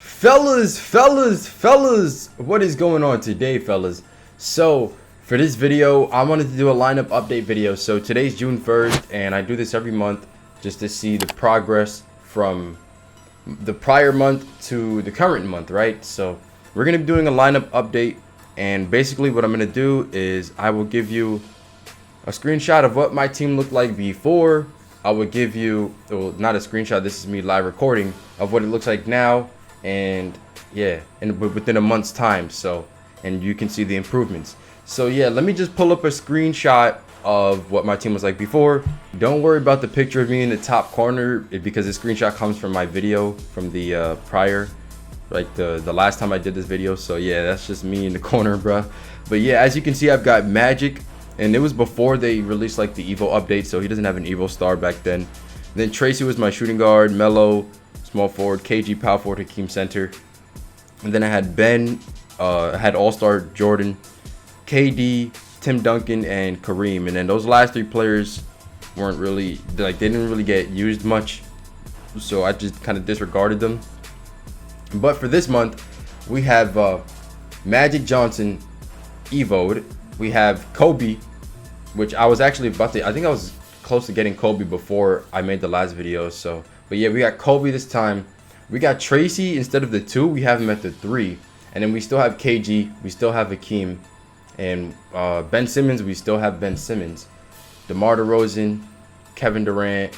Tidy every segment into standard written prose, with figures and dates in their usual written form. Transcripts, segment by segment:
Fellas, what is going on today, fellas? So for this video, I wanted to do a lineup update video. So today's June 1st, and I do this every month just to see the progress from the prior month to the current month, right? So we're gonna be doing a lineup update, and basically what I'm gonna do is I will give you a screenshot of what my team looked like before. I will give you, well, not a screenshot, this is me live recording of what it looks like now, and yeah, and within a month's time. So, and you can see the improvements. So yeah, let me just pull up a screenshot of what my team was like before. Don't worry about the picture of me in the top corner because the screenshot comes from my video from the prior, like the last time I did this video. So yeah, that's just me in the corner, bruh. But yeah, as you can see, I've got Magic, and it was before they released like the Evo update, so he doesn't have an Evo star back then. Then Tracy was my shooting guard, Melo small forward, KG power forward, Hakeem center, and then I had Ben, I had All-Star Jordan, KD, Tim Duncan, and Kareem. And then those last three players weren't really, like, they didn't really get used much, so I just kind of disregarded them. But for this month, we have Magic Johnson Evo'd. We have Kobe, which I was actually about to, I think I was close to getting Kobe before I made the last video. So, but yeah, we got Kobe this time. We got Tracy instead of the 2, we have him at the 3. And then we still have KG, we still have Hakeem, and Ben Simmons, we still have Ben Simmons. DeMar DeRozan, Kevin Durant,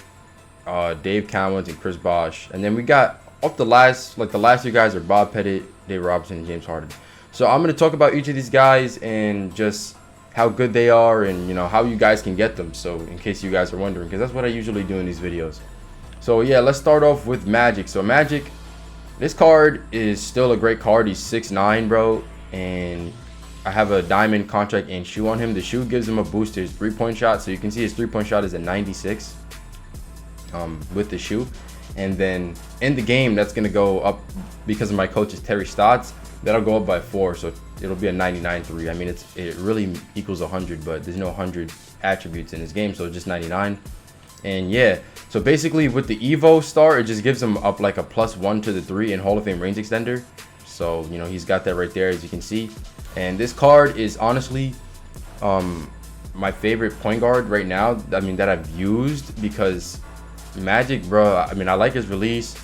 Dave Cowens, and Chris Bosh. And then we got off the last, like the last 3 guys are Bob Pettit, Dave Robinson, and James Harden. So I'm going to talk about each of these guys and just how good they are, and you know how you guys can get them, so in case you guys are wondering, because that's what I usually do in these videos. So yeah, let's start off with Magic. So Magic, this card is still a great card. He's 6'9", bro, and I have a diamond contract and shoe on him. The shoe gives him a boost to his 3-point shot, so you can see his 3-point shot is a 96 with the shoe. And then in the game, that's gonna go up because of my coach's Terry Stotts. That'll go up by 4, so it'll be a 99.3. I mean, it really equals 100, but there's no 100 attributes in this game, so it's just 99. And yeah, so basically with the Evo star, it just gives him up like a +1 to the 3 in Hall of Fame range extender. So you know he's got that right there, as you can see. And this card is honestly my favorite point guard right now. I mean, that I've used, because Magic, bro, I mean, I like his release.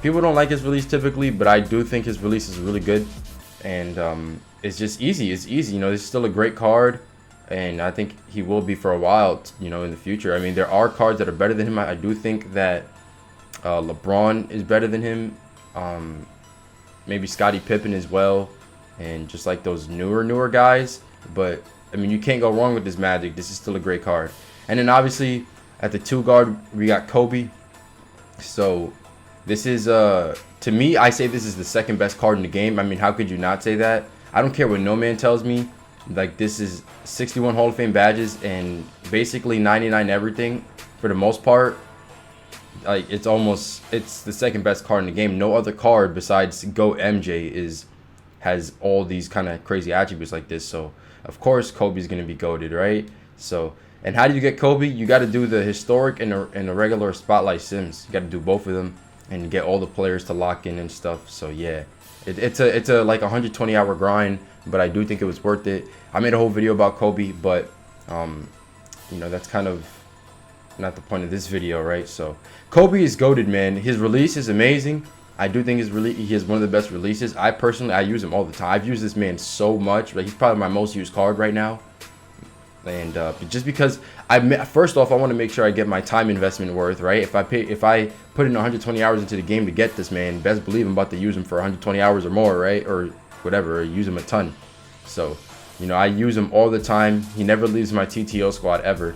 People don't like his release typically, but I do think his release is really good, and it's just easy. It's easy, you know. This is still a great card, and I think he will be for a while, you know, in the future. I mean, there are cards that are better than him. I do think that LeBron is better than him, maybe Scottie Pippen as well, and just like those newer guys. But I mean, you can't go wrong with this Magic. This is still a great card. And then obviously at the 2 guard, we got Kobe. So this is, to me, I say this is the second best card in the game. I mean, how could you not say that? I don't care what no man tells me. Like, this is 61 Hall of Fame badges and basically 99 everything for the most part. Like, it's the second best card in the game. No other card besides GOAT MJ has all these kind of crazy attributes like this. So, of course, Kobe's going to be GOATed, right? So, and how do you get Kobe? You got to do the historic and the regular spotlight sims. You got to do both of them and get all the players to lock in and stuff. So yeah, it's a like 120-hour grind, but I do think it was worth it. I made a whole video about Kobe, but you know, that's kind of not the point of this video, right? So Kobe is goated, man. His release is amazing. I do think he has one of the best releases. I use him all the time. I've used this man so much. Like, he's probably my most used card right now. And just because first off, I want to make sure I get my time investment worth, right? If I put in 120 hours into the game to get this man, best believe I'm about to use him for 120 hours or more, right? Or whatever, or use him a ton. So, you know, I use him all the time. He never leaves my TTO squad ever,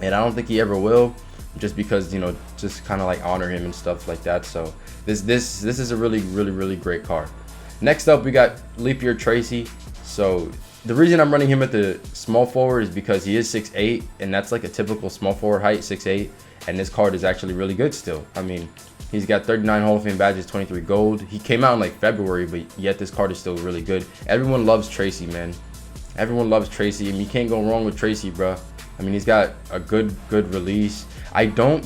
and I don't think he ever will, just because, you know, just kind of like honor him and stuff like that. So this is a really great card. Next up, we got Leap Year Tracy. So the reason I'm running him at the small forward is because he is 6'8", and that's like a typical small forward height, 6'8", and this card is actually really good still. I mean, he's got 39 Hall of Fame badges, 23 gold. He came out in like February, but yet this card is still really good. Everyone loves Tracy, man. Everyone loves Tracy. I mean, you can't go wrong with Tracy, bro. I mean, he's got a good release.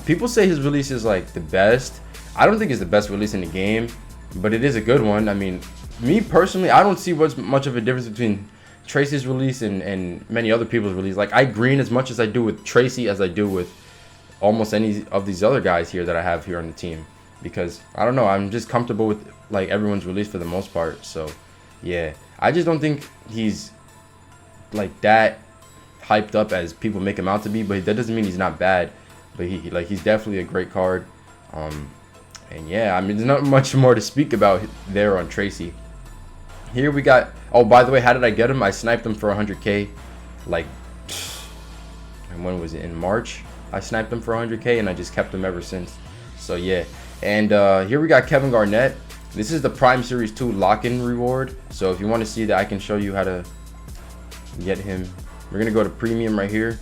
People say his release is like the best. I don't think it's the best release in the game. but it is a good one. I mean, me personally, I don't see what's much of a difference between Tracy's release and many other people's release. Like, I green as much as I do with Tracy as I do with almost any of these other guys here that I have here on the team, because I don't know, I'm just comfortable with like everyone's release for the most part. So yeah, I just don't think he's like that hyped up as people make him out to be, but that doesn't mean he's not bad. But he's definitely a great card. And yeah, I mean, there's not much more to speak about there on Tracy. Here we got, oh, by the way, how did I get him? I sniped him for 100k, like, and when was it? In March I sniped him for 100k, and I just kept him ever since. So yeah. And here we got Kevin Garnett. This is the Prime Series 2 lock-in reward. So if you want to see that, I can show you how to get him. We're gonna go to premium right here,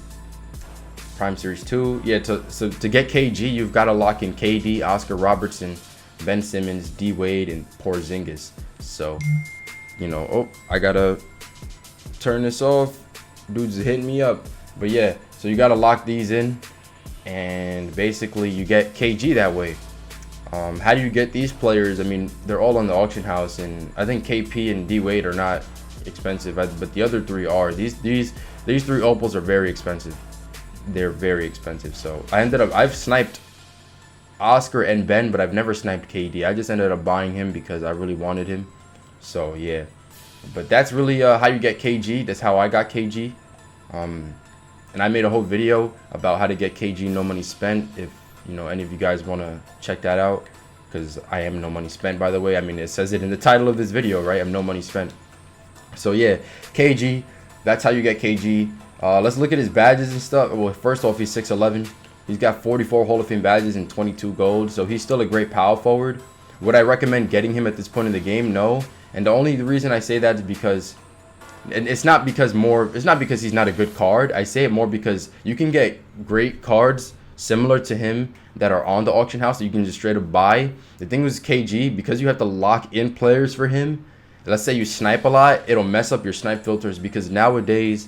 Prime Series 2. Yeah, so to get KG, you've got to lock in KD, Oscar Robertson, Ben Simmons, D Wade, and Porzingis. So, you know, oh, I gotta turn this off. Dude's hitting me up. But yeah, so you gotta lock these in, and basically you get KG that way. How do you get these players? I mean, they're all on the auction house, and I think KP and D Wade are not expensive, but the other three are. These three opals are very expensive. They're very expensive. So I've sniped Oscar and Ben, but I've never sniped KD. I just ended up buying him because I really wanted him. So yeah, but that's really how you get KG. That's how I got KG. And I made a whole video about how to get KG no money spent. If you know any of you guys want to check that out, because I am no money spent, by the way. I mean, it says it in the title of this video, right? I'm no money spent. So yeah, KG, that's how you get KG. Let's look at his badges and stuff. Well, first off, he's 6'11". He's got 44 Hall of Fame badges and 22 gold. So he's still a great power forward. Would I recommend getting him at this point in the game? No. And the only reason I say that is because, and it's not because he's not a good card. I say it more because you can get great cards similar to him that are on the auction house that you can just straight up buy. The thing with KG, because you have to lock in players for him, let's say you snipe a lot, it'll mess up your snipe filters, because nowadays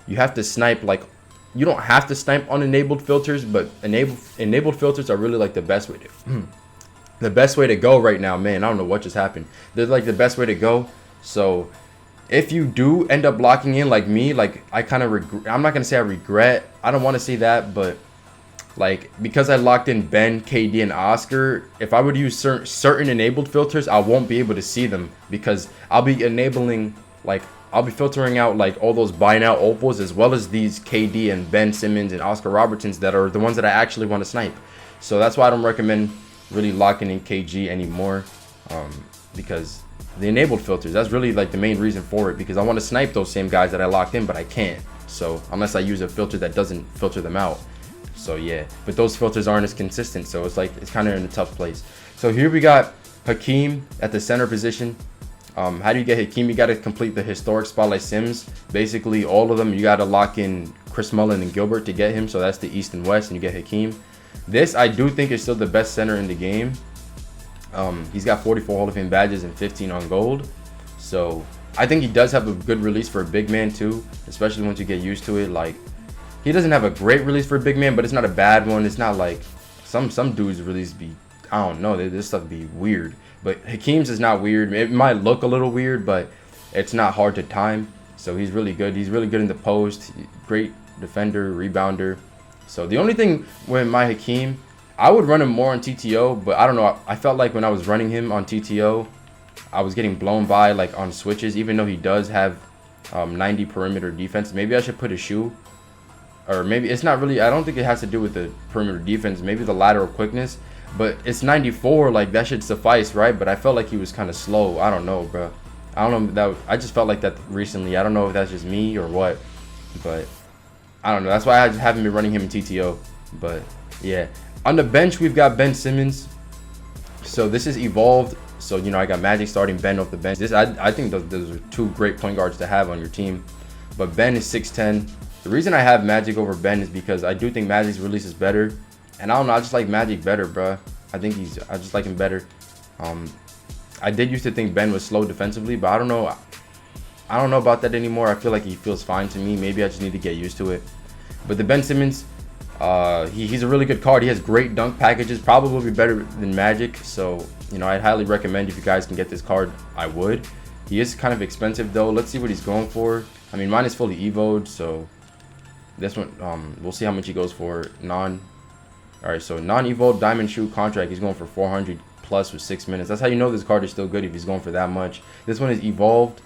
you have to snipe, like, you don't have to snipe unenabled filters, but enabled filters are really like the best way to go right now. Man, I don't know what just happened. They're like the best way to go. So if you do end up locking in like me, like I kind of regret, I'm not gonna say I regret, I don't want to say that, but like, because I locked in Ben, KD, and Oscar, if I would use certain enabled filters, I won't be able to see them, because I'll be enabling, like, I'll be filtering out like all those buy now opals, as well as these KD and Ben Simmons and Oscar Robertsons that are the ones that I actually want to snipe. So that's why I don't recommend really locking in KG anymore, because the enabled filters, that's really like the main reason for it, because I want to snipe those same guys that I locked in, but I can't. So unless I use a filter that doesn't filter them out. So yeah, but those filters aren't as consistent, so it's like it's kind of in a tough place. So here we got Hakeem at the center position. How do you get Hakeem? You got to complete the historic spotlight sims. Basically all of them, you got to lock in Chris Mullin and Gilbert to get him. So that's the East and West, and you get Hakeem. This I do think is still the best center in the game. He's got 44 Hall of Fame badges and 15 on gold. So I think he does have a good release for a big man too, especially once you get used to it. Like, he doesn't have a great release for a big man, but it's not a bad one. It's not like some dudes release be, I don't know, this stuff be weird. But Hakeem's is not weird. It might look a little weird, but it's not hard to time. So he's really good. He's really good in the post. Great defender, rebounder. So the only thing with my Hakeem, I would run him more on TTO, but I don't know. I felt like when I was running him on TTO, I was getting blown by like on switches, even though he does have 90 perimeter defense. Maybe I should put a shoe. Or maybe it's not really, I don't think it has to do with the perimeter defense, maybe the lateral quickness, but it's 94, like that should suffice, right? But I felt like he was kind of slow. I don't know, bro. I don't know, I just felt like that recently. I don't know if that's just me or what, but I don't know. That's why I haven't been running him in TTO. But yeah, on the bench we've got Ben Simmons. So this is evolved. So, you know, I got Magic starting Ben off the bench. This I think those are two great point guards to have on your team. But Ben is 6'10". The reason I have Magic over Ben is because I do think Magic's release is better. And I don't know, I just like Magic better, bruh. I just like him better. I did used to think Ben was slow defensively, but I don't know about that anymore. I feel like he feels fine to me. Maybe I just need to get used to it. But the Ben Simmons, He's a really good card. He has great dunk packages, probably better than Magic. So, you know, I'd highly recommend if you guys can get this card, I would. He is kind of expensive though. Let's see what he's going for. I mean, mine is fully evoed, so this one, we'll see how much he goes for. Alright, so non-evoed diamond shoe contract, he's going for 400 plus with 6 minutes. That's how you know this card is still good if he's going for that much. This one is evolved,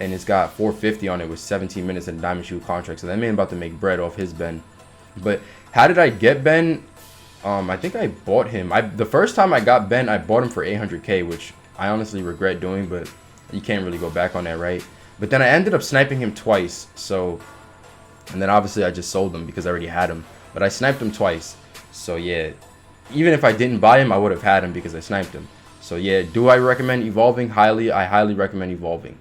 and it's got 450 on it with 17 minutes and diamond shoe contract. So that man about to make bread off his Ben. But how did I get Ben? I think I bought him. The first time I got Ben, I bought him for 800k, which I honestly regret doing, but you can't really go back on that, right? But then I ended up sniping him twice. So, and then obviously I just sold him because I already had him. But I sniped him twice. So yeah, even if I didn't buy him, I would have had him because I sniped him. So yeah, do I recommend evolving? Highly. I highly recommend evolving.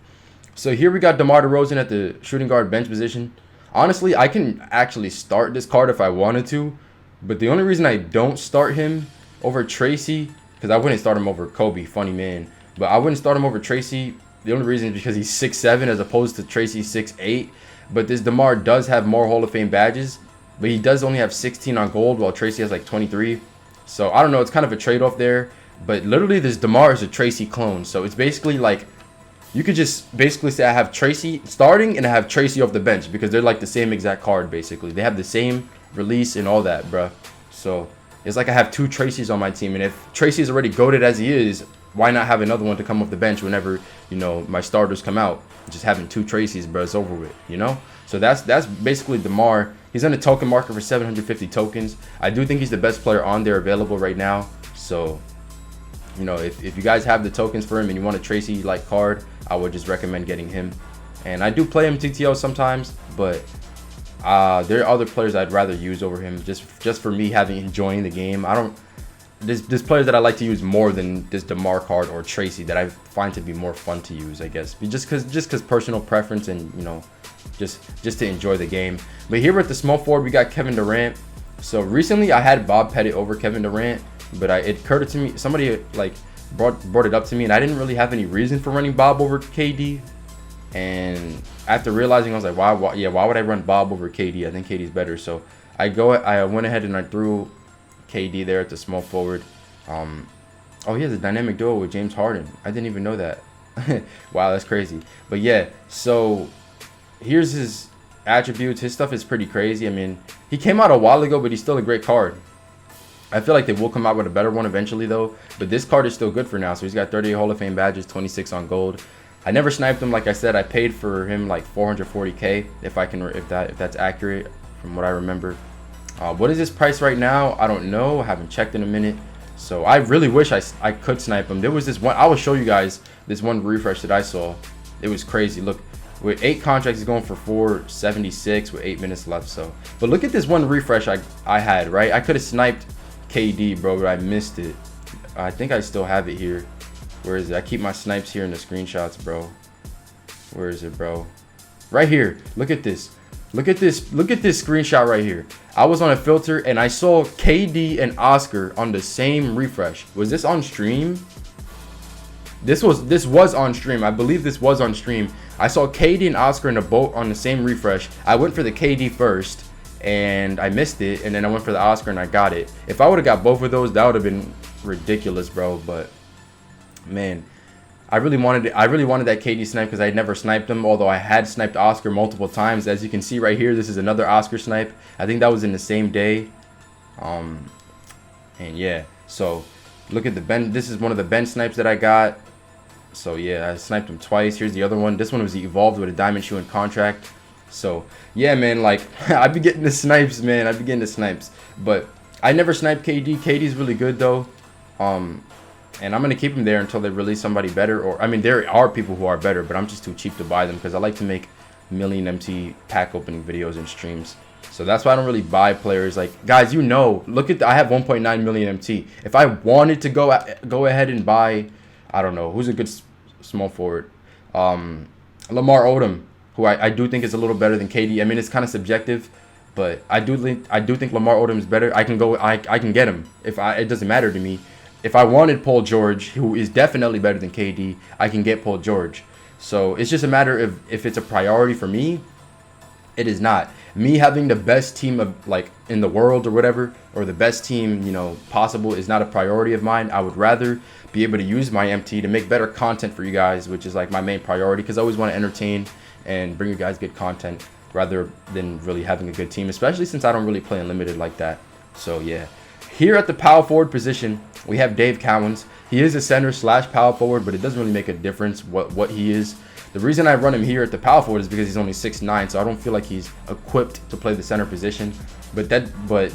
So here we got DeMar DeRozan at the shooting guard bench position. Honestly, I can actually start this card if I wanted to. But the only reason I don't start him over Tracy, because I wouldn't start him over Kobe, funny man. But I wouldn't start him over Tracy. The only reason is because he's 6'7" as opposed to Tracy 6'8". But this DeMar does have more Hall of Fame badges. But he does only have 16 on gold, while Tracy has like 23. So I don't know. It's kind of a trade-off there. But literally, this DeMar is a Tracy clone. So it's basically like, you could just basically say I have Tracy starting and I have Tracy off the bench, because they're like the same exact card basically. They have the same release and all that, bruh. So it's like I have two Tracys on my team. And if Tracy's already goated as he is, why not have another one to come off the bench whenever, you know, my starters come out? Just having two Tracys, bro, it's over with, you know? So that's basically DeMar. He's on the token market for 750 tokens. I do think he's the best player on there available right now. So, you know, if you guys have the tokens for him and you want a Tracy-like card, I would just recommend getting him. And I do play him TTO sometimes, but there are other players I'd rather use over him just for me enjoying the game. There's players that I like to use more than this DeMar card or Tracy that I find to be more fun to use, I guess. Just cause personal preference and, you know, just to enjoy the game. But here at the small forward, we got Kevin Durant. So recently I had Bob Pettit over Kevin Durant, but it occurred to me, somebody like brought it up to me, and I didn't really have any reason for running Bob over KD. And after realizing, I was like, why would I run Bob over KD? I think KD's better. So I went ahead and I threw KD there at the small forward. Oh, he has a dynamic duo with James Harden. I didn't even know that. Wow, that's crazy. But yeah, so here's his attributes. His stuff is pretty crazy. I mean, he came out a while ago, but he's still a great card. I feel like they will come out with a better one eventually though, but this card is still good for now. So he's got 38 Hall of Fame badges, 26 on gold. I never sniped him. Like I said, I paid for him like 440k if that's accurate from what I remember. What is his price right now? I don't know. I haven't checked in a minute. So I really wish I could snipe him. There was this one, I will show you guys this one refresh that I saw. It was crazy. Look, with 8 contracts, he's going for 476 with 8 minutes left. So, but look at this one refresh I had, right? I could have sniped KD, bro, but I missed it. I think I still have it here. Where is it? I keep my snipes here in the screenshots, bro. Where is it, bro? Right here. Look at this. Look at this. Look at this screenshot right here. I was on a filter and I saw KD and Oscar on the same refresh. Was this on stream? This was on stream. I believe this was on stream. I saw KD and Oscar in a boat on the same refresh. I went for the KD first and I missed it, and then I went for the Oscar and I got it. If I would have got both of those, that would have been ridiculous, bro. But man, I really wanted that KD snipe because I had never sniped him, although I had sniped Oscar multiple times. As you can see right here, this is another Oscar snipe. I think that was in the same day. And yeah, so look at the Ben. This is one of the Ben snipes that I got. So yeah, I sniped him twice. Here's the other one. This one was evolved with a diamond shoe and contract. So yeah, man, like I've been getting the snipes, man. I've been getting the snipes, but I never sniped KD. KD's really good though. And I'm gonna keep him there until they release somebody better. Or I mean, there are people who are better, but I'm just too cheap to buy them because I like to make million MT pack opening videos and streams. So that's why I don't really buy players. Like guys, you know, look at I have 1.9 million MT. If I wanted to go ahead and buy, I don't know who's a good small forward, Lamar Odom, who I do think is a little better than KD. I mean, it's kind of subjective, but I do think Lamar Odom is better. I can get him it doesn't matter to me. If I wanted Paul George, who is definitely better than KD, I can get Paul George. So it's just a matter of if it's a priority for me. It is not. Me having the best team of like in the world or whatever, or the best team, you know, possible is not a priority of mine. I would rather be able to use my MT to make better content for you guys, which is like my main priority, because I always want to entertain and bring you guys good content rather than really having a good team, especially since I don't really play unlimited like that. So yeah. Here at the power forward position, we have Dave Cowens. He is a center slash power forward, but it doesn't really make a difference what he is. The reason I run him here at the power forward is because he's only 6'9", so I don't feel like he's equipped to play the center position. But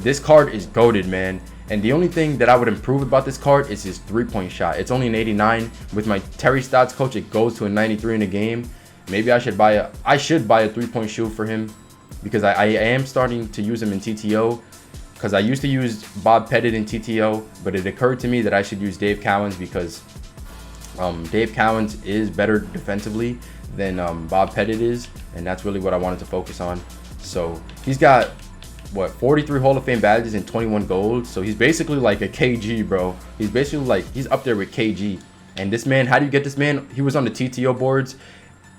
this card is goated, man. And the only thing that I would improve about this card is his 3-point shot. It's only an 89. With my Terry Stats coach, it goes to a 93 in a game. Maybe I should buy a 3-point shoe for him, because I am starting to use him in TTO. Because I used to use Bob Pettit in TTO, but it occurred to me that I should use Dave Cowens, because Dave Cowens is better defensively than Bob Pettit is, and that's really what I wanted to focus on. So he's got, what, 43 Hall of Fame badges and 21 gold. So he's basically like a KG, bro. He's basically like, he's up there with KG. And this man, how do you get this man? He was on the TTO boards.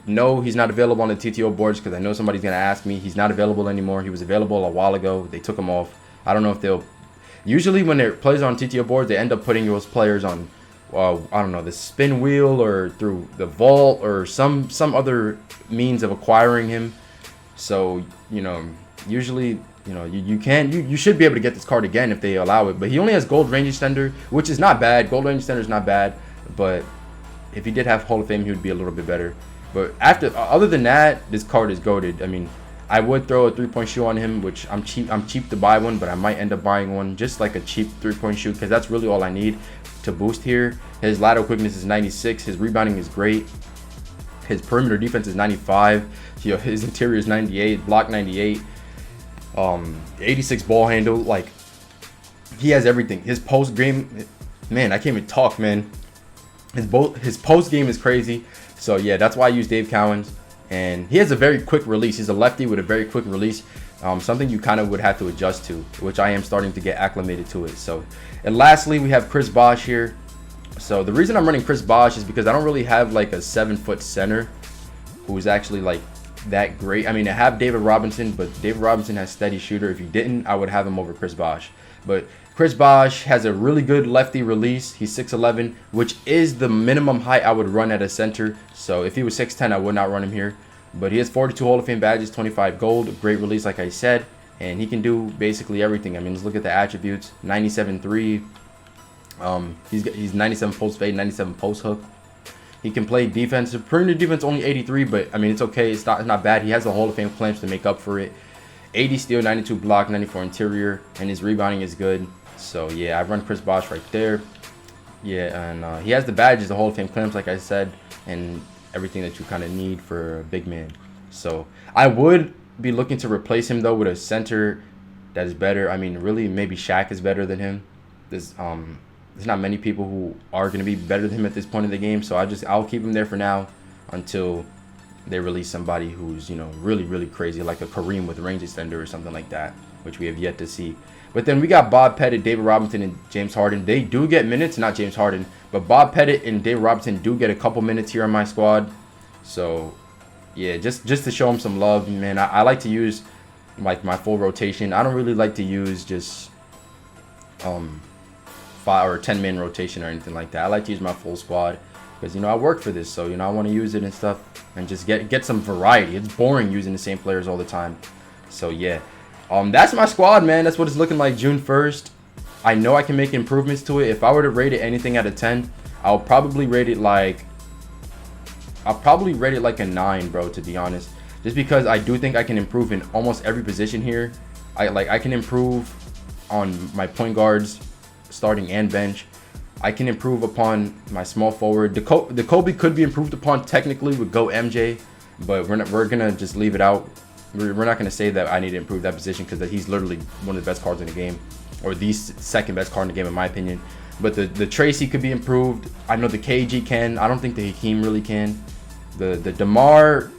No, he's not available on the TTO boards, because I know somebody's going to ask me. He's not available anymore. He was available a while ago. They took him off. I don't know if they'll... Usually when they're players on TTO boards, they end up putting those players on, I don't know, the spin wheel or through the vault or some other means of acquiring him. So, you know, usually, you know, you should be able to get this card again if they allow it. But he only has gold range extender, which is not bad. Gold range extender is not bad. But if he did have Hall of Fame, he would be a little bit better. But other than that, this card is goated. I mean, I would throw a 3-point shoe on him, which I'm cheap to buy one, but I might end up buying one, just like a cheap 3-point shoe, because that's really all I need to boost here. His lateral quickness is 96. His rebounding is great. His perimeter defense is 95. You know, his interior is 98. Block 98. 86 ball handle. Like, he has everything. His post game, man, I can't even talk, man. His post game is crazy. So yeah, that's why I use Dave Cowens. And he has a very quick release. He's a lefty with a very quick release. Something you kind of would have to adjust to, which I am starting to get acclimated to it. So, and lastly, we have Chris Bosh here. So the reason I'm running Chris Bosh is because I don't really have like a 7-foot center who's actually like that great. I mean, I have David Robinson, but David Robinson has steady shooter. If he didn't, I would have him over Chris Bosh. But Chris Bosh has a really good lefty release. He's 6'11", which is the minimum height I would run at a center. So if he was 6'10", I would not run him here. But he has 42 Hall of Fame badges, 25 gold, great release like I said. And he can do basically everything. I mean, let's look at the attributes. 97-3. He's 97 post fade, 97 post hook. He can play defense. Perimeter defense only 83, but I mean, it's okay. It's not bad. He has the Hall of Fame clamps to make up for it. 80 steal, 92 block, 94 interior, and his rebounding is good. So yeah, I run Chris Bosh right there. Yeah, and he has the badges, the Hall of Fame clamps, like I said, and everything that you kind of need for a big man. So I would be looking to replace him though with a center that is better. I mean, really, maybe Shaq is better than him. There's not many people who are going to be better than him at this point in the game. So I'll keep him there for now until they release somebody who's, you know, really crazy, like a Kareem with range extender or something like that, which we have yet to see. But then we got Bob Pettit, David Robinson, and James Harden. They do get minutes, not James Harden, but Bob Pettit and David Robinson do get a couple minutes here on my squad. So yeah, just to show them some love, man. I like to use like my full rotation. I don't really like to use just 5 or 10-man rotation or anything like that. I like to use my full squad because, you know, I work for this, so, you know, I want to use it and stuff and just get some variety. It's boring using the same players all the time. So yeah, that's my squad, man. That's what it's looking like June 1st. I know I can make improvements to it. If I were to rate it anything out of 10, I'll probably rate it like a 9, bro, to be honest. Just because I do think I can improve in almost every position here. I can improve on my point guards, starting and bench. I can improve upon my small forward. The Kobe could be improved upon technically with Go MJ, but we're gonna just leave it out. We're not gonna say that I need to improve that position because he's literally one of the best cards in the game, or the second best card in the game in my opinion. But the Tracy could be improved. I know the KG can. I don't think the Hakeem really can. The DeMar,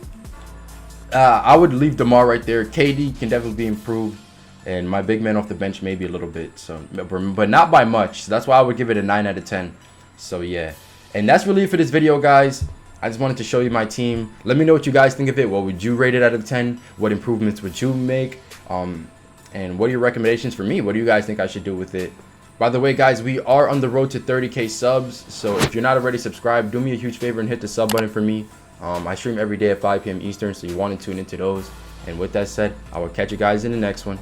I would leave DeMar right there. KD can definitely be improved. And my big man off the bench maybe a little bit, so but not by much. So that's why I would give it a 9 out of 10. So yeah, and that's really it for this video, guys. I just wanted to show you my team. Let me know what you guys think of it. What would you rate it out of 10? What improvements would you make? And what are your recommendations for me? What do you guys think I should do with it? By the way, guys, we are on the road to 30K subs. So if you're not already subscribed, do me a huge favor and hit the sub button for me. I stream every day at 5 p.m. Eastern, so you want to tune into those. And with that said, I will catch you guys in the next one.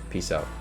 Peace out.